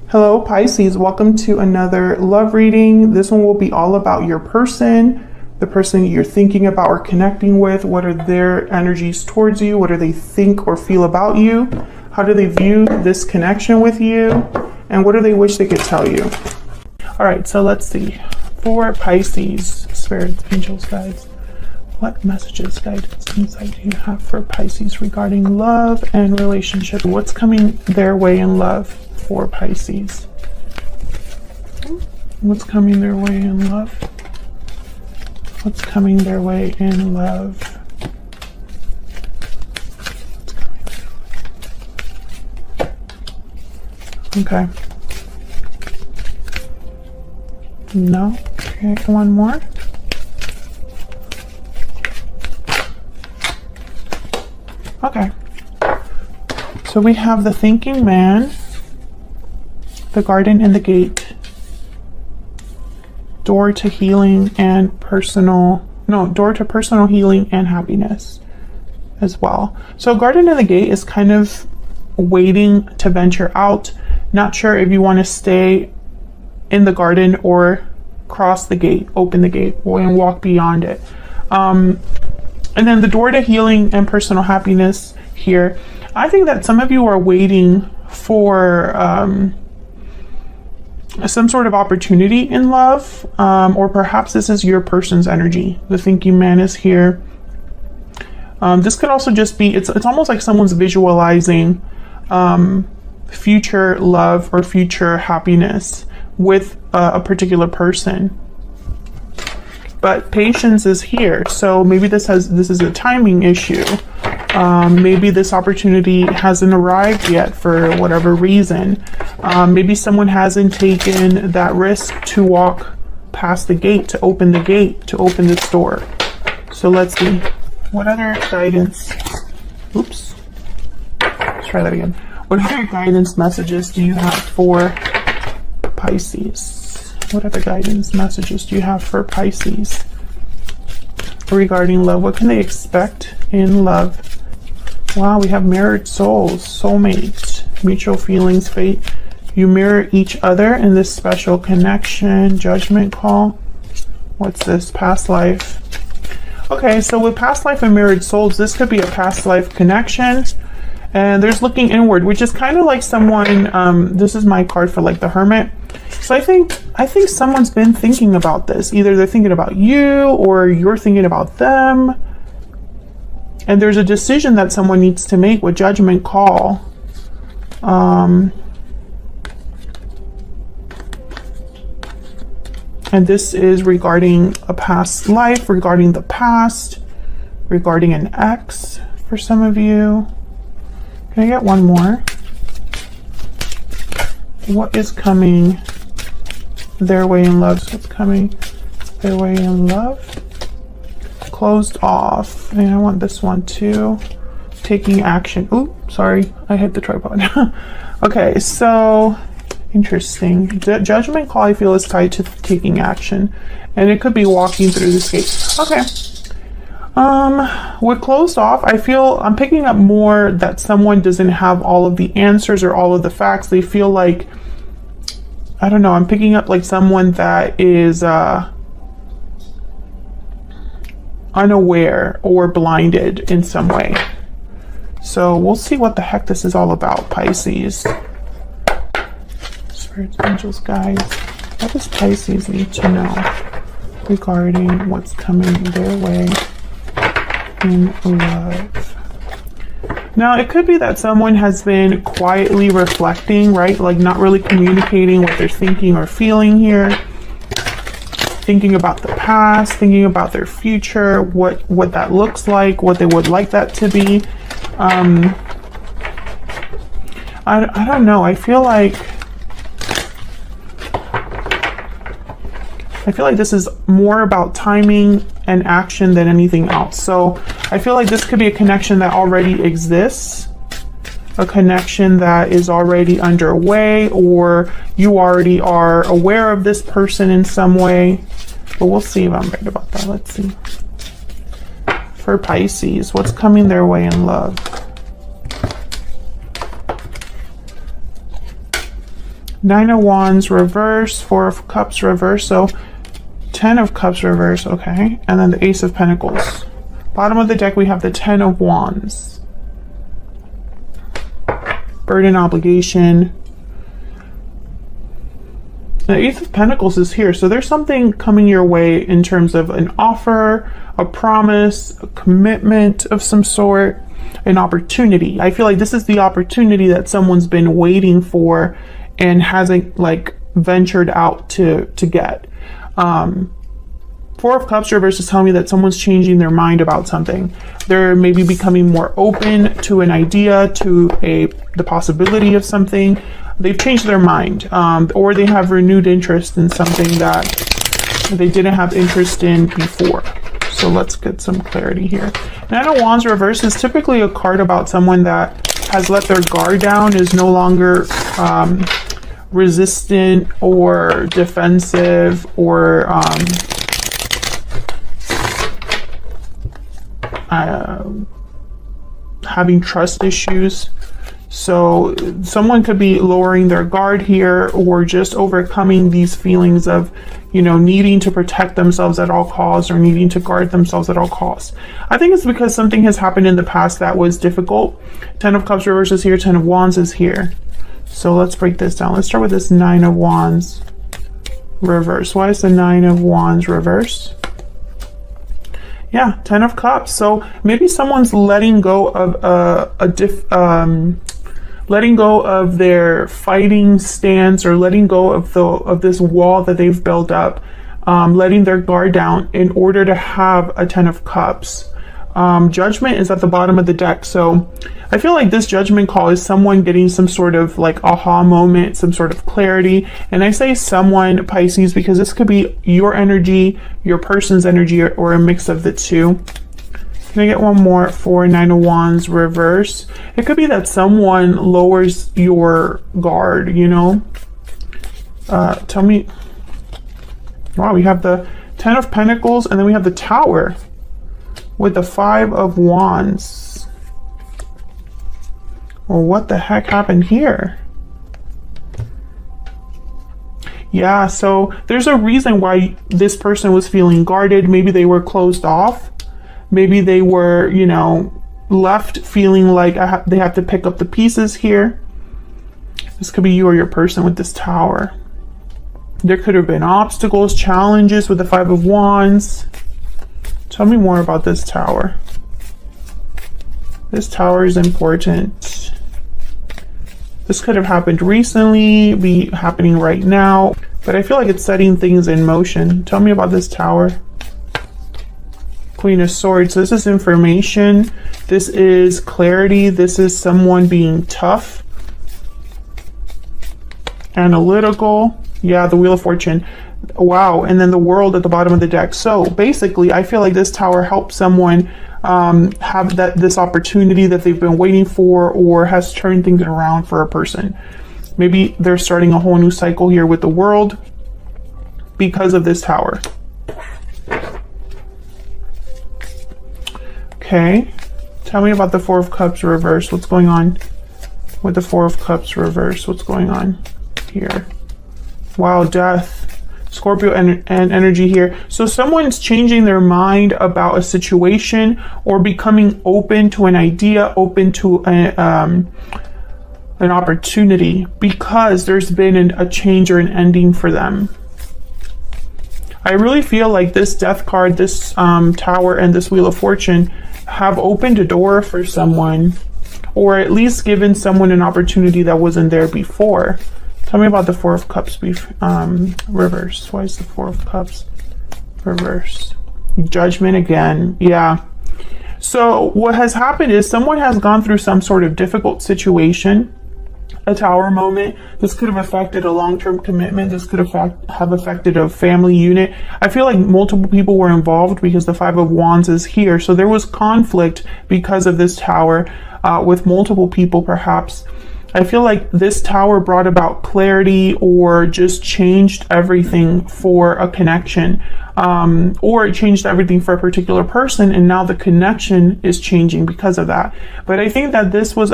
Hello Pisces, welcome to another love reading. This one will be all about your person, the person you're thinking about or connecting with. What are their energies towards you? What do they think or feel about you? How do they view this connection with you? And what do they wish they could tell you? All right, so let's see. For Pisces, spirits, angels, guides, what messages, guidance, insight do you have for Pisces regarding love and relationship? What's coming their way in love for Pisces? What's coming their way in love? What's coming their way in love? Okay. No? Okay, one more. Okay. So we have the thinking man, the garden and the gate, door to healing and door to personal healing and happiness as well. So garden and the gate is kind of waiting to venture out. Not sure if you want to stay in the garden or cross the gate, open the gate, and walk beyond it. And then the door to healing and personal happiness here. I think that some of you are waiting for some sort of opportunity in love, or perhaps this is your person's energy. The thinking man is here. This could also just be, it's almost like someone's visualizing future love or future happiness with a particular person. But patience is here, so maybe this is a timing issue. Maybe this opportunity hasn't arrived yet for whatever reason. Maybe someone hasn't taken that risk to walk past the gate, to open this door. So let's see. What other guidance? Oops. Let's try that again. What other guidance messages do you have for Pisces? What other guidance messages do you have for Pisces regarding love? What can they expect in love? Wow, we have mirrored souls, soulmates, mutual feelings, fate. You mirror each other in this special connection, judgment call. What's this? Past life. Okay, so with past life and mirrored souls, this could be a past life connection. And there's looking inward, which is kind of like someone, this is my card for like the Hermit. So I think someone's been thinking about this. Either they're thinking about you or you're thinking about them. And there's a decision that someone needs to make with judgment call. And this is regarding a past life, regarding the past, regarding an ex for some of you. Can I get one more? What is coming their way in love? So what's coming their way in love? Closed off. And I want this one too. Taking action. Ooh, sorry. I hit the tripod. Okay, so interesting. Judgment call, I feel, is tied to taking action. And it could be walking through this gate. Okay. With closed off, I feel I'm picking up more that someone doesn't have all of the answers or all of the facts. They feel like, I don't know, I'm picking up like someone that is unaware or blinded in some way. So we'll see what the heck this is all about, Pisces. Spirits, angels, guides. What does Pisces need to know regarding what's coming their way in love? Now, it could be that someone has been quietly reflecting, right? Like not really communicating what they're thinking or feeling here. Thinking about the past, thinking about their future, what that looks like, what they would like that to be. I don't know. I feel like this is more about timing and action than anything else. So I feel like this could be a connection that already exists, a connection that is already underway, or you already are aware of this person in some way. But we'll see if I'm right about that. Let's see. For Pisces, what's coming their way in love? Nine of Wands reverse, Four of Cups reverse, so 10 of Cups reverse, okay, and then the Ace of Pentacles. Bottom of the deck, we have the 10 of Wands. Burden, obligation. The Ace of Pentacles is here, so there's something coming your way in terms of an offer, a promise, a commitment of some sort, an opportunity. I feel like this is the opportunity that someone's been waiting for and hasn't like ventured out to get. Four of Cups reverse is telling me that someone's changing their mind about something. They're maybe becoming more open to an idea, to the possibility of something. They've changed their mind, or they have renewed interest in something that they didn't have interest in before. So let's get some clarity here. Nine of Wands reverse is typically a card about someone that has let their guard down, is no longer resistant or defensive or having trust issues. So someone could be lowering their guard here, or just overcoming these feelings of, you know, needing to protect themselves at all costs, or needing to guard themselves at all costs. I think it's because something has happened in the past that was difficult. 10 of Cups reverse is here, 10 of Wands is here. So let's break this down. Let's start with this 9 of Wands reverse. Why is the 9 of Wands reverse? Yeah, 10 of Cups. So maybe someone's letting go of letting go of their fighting stance, or letting go of this wall that they've built up, letting their guard down in order to have a 10 of Cups. Judgment is at the bottom of the deck. So I feel like this judgment call is someone getting some sort of like aha moment, some sort of clarity. And I say someone, Pisces, because this could be your energy, your person's energy, or a mix of the two. Can I get one more for 9 of Wands reverse? It could be that someone lowers your guard, you know? Tell me. Wow, we have the 10 of Pentacles, and then we have the Tower with the 5 of Wands. Well, what the heck happened here? Yeah, so there's a reason why this person was feeling guarded. Maybe they were closed off. Maybe they were, you know, left feeling like they have to pick up the pieces here. This could be you or your person with this Tower. There could have been obstacles, challenges with the 5 of Wands. Tell me more about this Tower. This Tower is important. This could have happened recently, be happening right now, but I feel like it's setting things in motion. Tell me about this Tower. Queen of Swords. So this is information. This is clarity. This is someone being tough, analytical. Yeah, the Wheel of Fortune. Wow. And then the World at the bottom of the deck. So basically, I feel like this Tower helps someone have this opportunity that they've been waiting for, or has turned things around for a person. Maybe they're starting a whole new cycle here with the World because of this Tower. Okay, tell me about the 4 of Cups reverse. What's going on with the 4 of Cups reverse? What's going on here? Wow, Death, Scorpio and energy here. So someone's changing their mind about a situation, or becoming open to an idea, open to an opportunity, because there's been a change or an ending for them. I really feel like this Death card, this Tower, and this Wheel of Fortune have opened a door for someone, or at least given someone an opportunity that wasn't there before. Tell me about the 4 of Cups reverse. Why is the 4 of Cups reverse? Judgment again. Yeah. So what has happened is someone has gone through some sort of difficult situation, a Tower moment. This could have affected a long-term commitment. This could have affected a family unit. I feel like multiple people were involved because the 5 of Wands is here. So there was conflict because of this Tower with multiple people perhaps. I feel like this Tower brought about clarity, or just changed everything for a connection, or it changed everything for a particular person, and now the connection is changing because of that. But I think that this was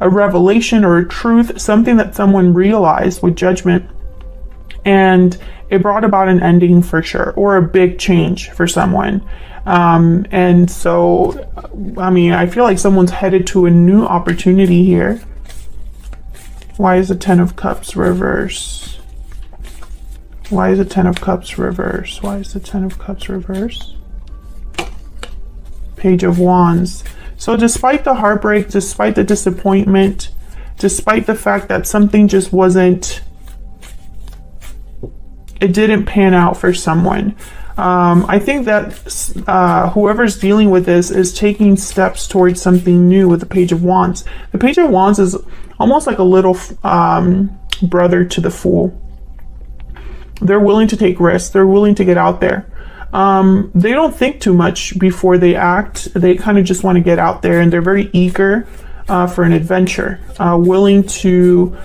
a revelation or a truth, something that someone realized with Judgment, and it brought about an ending for sure, or a big change for someone. And so, I mean, I feel like someone's headed to a new opportunity here. Why is the Ten of Cups reverse? Why is the Ten of Cups reverse? Why is the Ten of Cups reverse? Page of Wands. So despite the heartbreak, despite the disappointment, despite the fact that something just wasn't, it didn't pan out for someone. I think that whoever's dealing with this is taking steps towards something new with the Page of Wands. The Page of Wands is almost like a little brother to the Fool. They're willing to take risks. They're willing to get out there. They don't think too much before they act. They kind of just want to get out there, and they're very eager for an adventure, willing to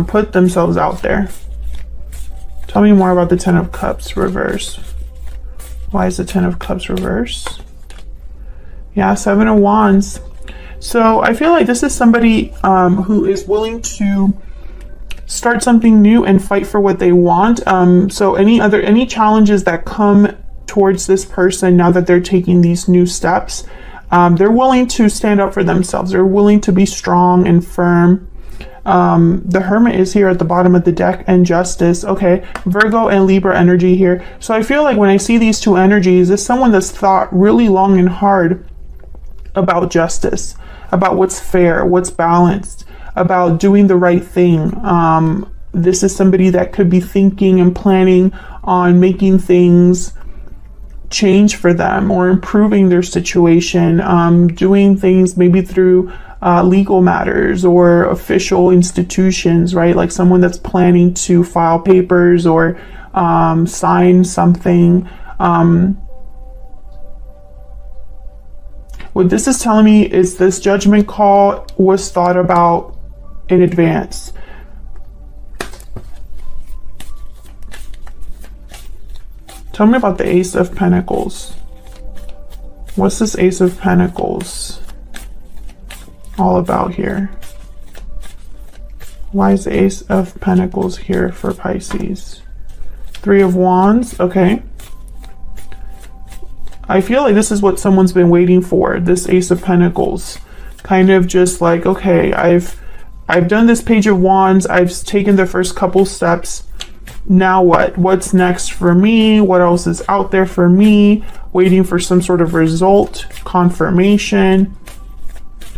put themselves out there. Tell me more about the Ten of Cups reverse. Why is the Ten of Cups reverse? Yeah, Seven of Wands. So I feel like this is somebody who is willing to start something new and fight for what they want. So any challenges that come towards this person now that they're taking these new steps, they're willing to stand up for themselves. They're willing to be strong and firm. The Hermit is here at the bottom of the deck, and Justice. Okay, Virgo and Libra energy here. So I feel like when I see these two energies, it's someone that's thought really long and hard about justice, about what's fair, what's balanced, about doing the right thing. This is somebody that could be thinking and planning on making things change for them or improving their situation, doing things maybe through legal matters or official institutions, right? Like someone that's planning to file papers or sign something. What this is telling me is this judgment call was thought about in advance. Tell me about the Ace of Pentacles. What's this Ace of Pentacles all about here? Why is the Ace of Pentacles here for Pisces? Three of Wands. Okay. I feel like this is what someone's been waiting for, this Ace of Pentacles. Kind of just like, okay, I've done this Page of Wands. I've taken the first couple steps. Now what? What's next for me? What else is out there for me? Waiting for some sort of result, confirmation.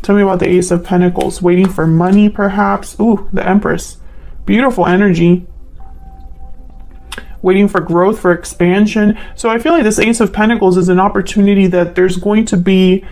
Tell me about the Ace of Pentacles. Waiting for money, perhaps. Ooh, the Empress. Beautiful energy. Waiting for growth, for expansion. So I feel like this Ace of Pentacles is an opportunity that there's going to be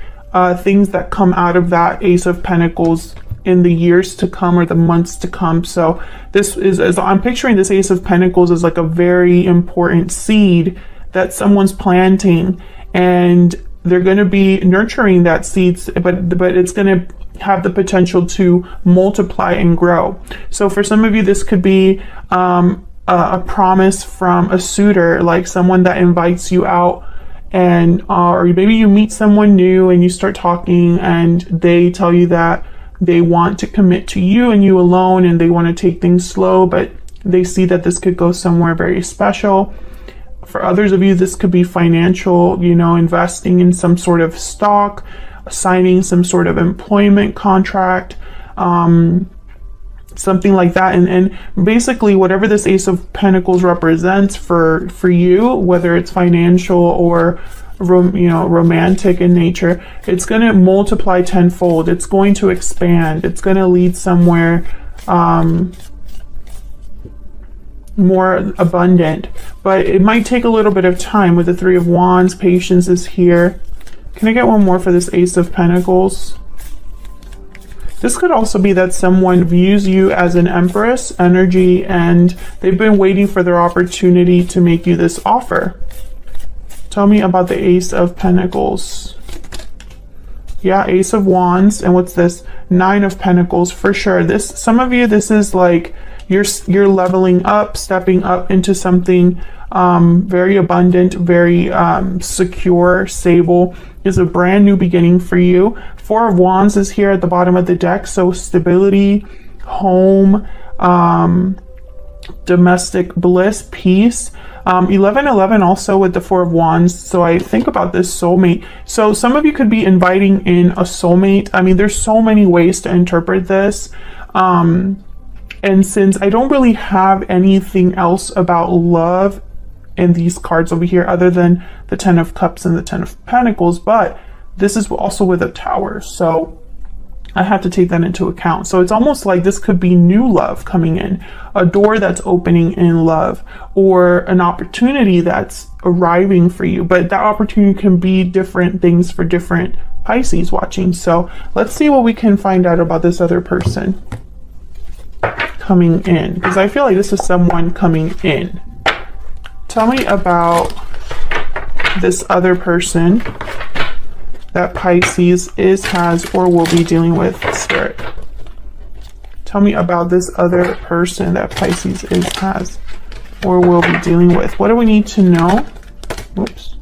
things that come out of that Ace of Pentacles in the years to come or the months to come. So this is, as I'm picturing this Ace of Pentacles as like a very important seed that someone's planting, and they're going to be nurturing that seeds, but it's going to have the potential to multiply and grow. So for some of you, this could be a promise from a suitor, like someone that invites you out, and or maybe you meet someone new and you start talking and they tell you that they want to commit to you and you alone, and they want to take things slow, but they see that this could go somewhere very special. For others of you, this could be financial, you know, investing in some sort of stock, signing some sort of employment contract, something like that. And basically whatever this Ace of Pentacles represents for you, whether it's financial or romantic in nature, it's going to multiply tenfold. It's going to expand. It's going to lead somewhere more abundant, but it might take a little bit of time. With the Three of Wands, patience is here. Can I get one more for this Ace of Pentacles? This could also be that someone views you as an Empress energy and they've been waiting for their opportunity to make you this offer. Tell me about the Ace of Pentacles. Yeah, Ace of Wands. And what's this? Nine of Pentacles for sure. Some of you, this is like you're leveling up, stepping up into something very abundant, very secure, stable. Is a brand new beginning for you. Four of Wands is here at the bottom of the deck, so stability, home, domestic bliss, peace. 1111 also with the Four of Wands. So I think about this soulmate. So some of you could be inviting in a soulmate. I mean, there's so many ways to interpret this. And since I don't really have anything else about love in these cards over here other than the Ten of Cups and the Ten of Pentacles, but this is also with a Tower. So I have to take that into account. So it's almost like this could be new love coming in, a door that's opening in love, or an opportunity that's arriving for you. But that opportunity can be different things for different Pisces watching. So let's see what we can find out about this other person coming in, because I feel like this is someone coming in. Tell me about this other person that Pisces is, has, or will be dealing with, Spirit. Tell me about this other person that Pisces is, has, or will be dealing with. What do we need to know? Oops.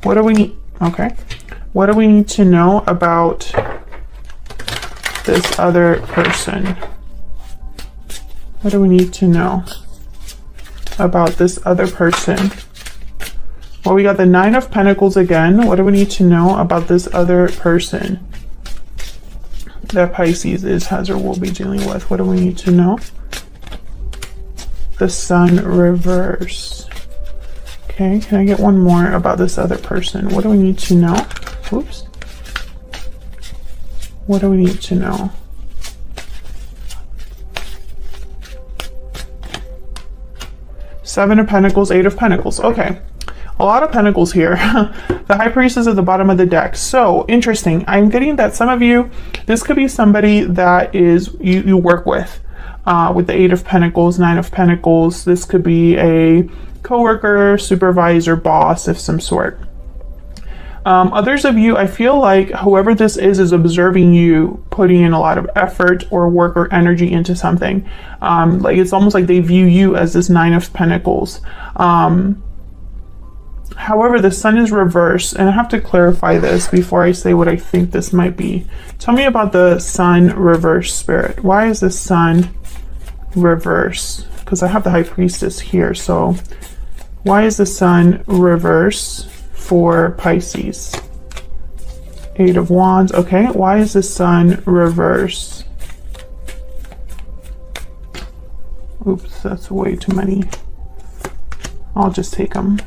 What do we need? Okay. What do we need to know about this other person? What do we need to know about this other person? Well, we got the Nine of Pentacles again. What do we need to know about this other person that Pisces is, has, or will be dealing with? What do we need to know? The Sun reverse. Okay, can I get one more about this other person? What do we need to know? Oops. What do we need to know? Seven of Pentacles, Eight of Pentacles. Okay. A lot of pentacles here. The High Priestess at the bottom of the deck. So interesting. I'm getting that some of you, this could be somebody that is you work with the Eight of Pentacles, Nine of Pentacles. This could be a coworker, supervisor, boss of some sort. Others of you, I feel like whoever this is observing you putting in a lot of effort or work or energy into something. Like it's almost like they view you as this Nine of Pentacles. However, the Sun is reversed, and I have to clarify this before I say what I think this might be. Tell me about the Sun reverse, Spirit. Why is the Sun reverse? Because I have the High Priestess here, so why is the Sun reverse for Pisces? Eight of Wands. Okay, why is the Sun reverse? Oops, that's way too many. I'll just take them.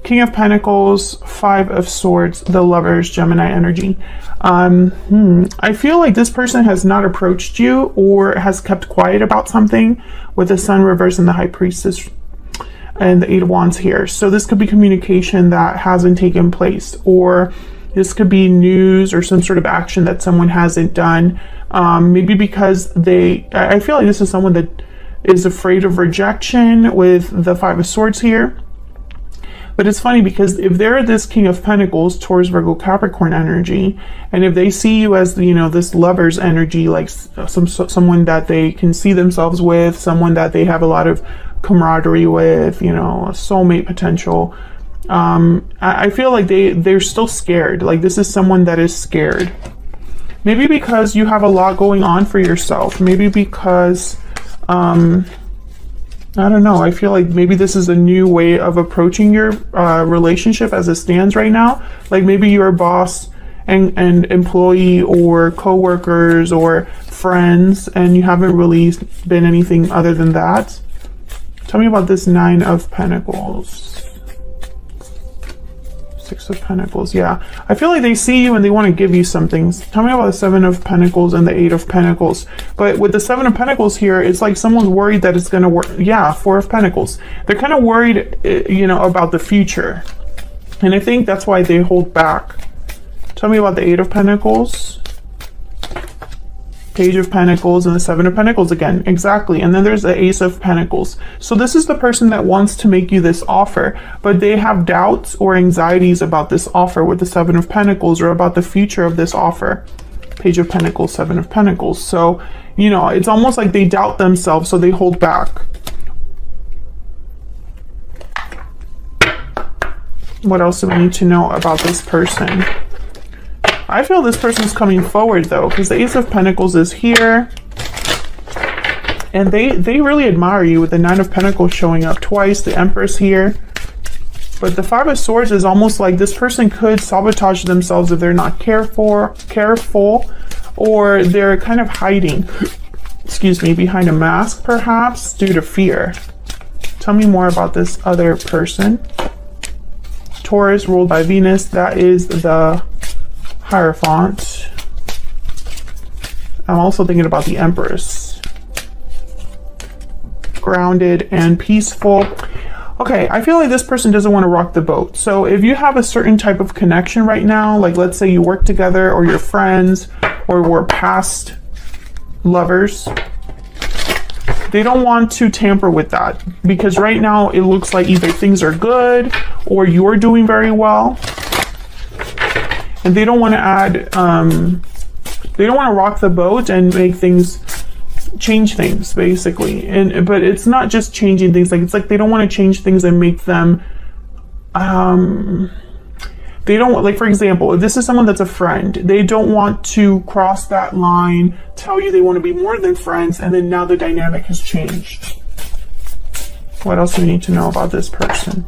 King of Pentacles, Five of Swords, the Lovers, Gemini energy. I feel like this person has not approached you or has kept quiet about something with the Sun reverse and the High Priestess and the Eight of Wands here. So this could be communication that hasn't taken place, or this could be news or some sort of action that someone hasn't done. Maybe because I feel like this is someone that is afraid of rejection with the Five of Swords here. But it's funny because if they're this King of Pentacles, Taurus, Virgo, Capricorn energy, and if they see you as, you know, this lover's energy, like someone that they can see themselves with, someone that they have a lot of camaraderie with, you know, a soulmate potential, I feel like they're still scared. Like this is someone that is scared. Maybe because you have a lot going on for yourself. Maybe because, I don't know. I feel like maybe this is a new way of approaching your relationship as it stands right now. Like maybe you're a boss and employee or co-workers or friends, and you haven't really been anything other than that. Tell me about this Nine of Pentacles. Six of Pentacles. Yeah, I feel like they see you and they want to give you some things. Tell me about the Seven of Pentacles and the Eight of Pentacles. But with the Seven of Pentacles here, it's like someone's worried that it's going to work. Yeah, Four of Pentacles. They're kind of worried, you know, about the future. And I think that's why they hold back. Tell me about the Eight of Pentacles, Page of Pentacles, and the Seven of Pentacles again. Exactly. And then there's the Ace of Pentacles. So this is the person that wants to make you this offer, but they have doubts or anxieties about this offer with the Seven of Pentacles, or about the future of this offer. Page of Pentacles, Seven of Pentacles. So, you know, it's almost like they doubt themselves, so they hold back. What else do we need to know about this person? I feel this person's coming forward though, because the Ace of Pentacles is here. And they really admire you with the Nine of Pentacles showing up twice, the Empress here. But the Five of Swords is almost like this person could sabotage themselves if they're not careful, or they're kind of hiding, excuse me, behind a mask perhaps due to fear. Tell me more about this other person. Taurus ruled by Venus, that is the Hierophant. I'm also thinking about the Empress. Grounded and peaceful. Okay, I feel like this person doesn't want to rock the boat. So if you have a certain type of connection right now, like let's say you work together or you're friends or were past lovers, they don't want to tamper with that because right now it looks like either things are good or you're doing very well. And they don't want to add, they don't want to rock the boat and make things, change things basically. But it's not just changing things, like it's like they don't want to change things and make them, they don't, like for example, if this is someone that's a friend, they don't want to cross that line, tell you they want to be more than friends, and then now the dynamic has changed. What else do we need to know about this person?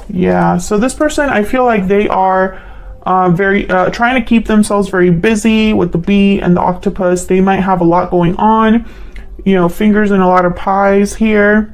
Yeah, so this person, I feel like they are very trying to keep themselves very busy with the bee and the octopus. They might have a lot going on, you know, fingers in a lot of pies here.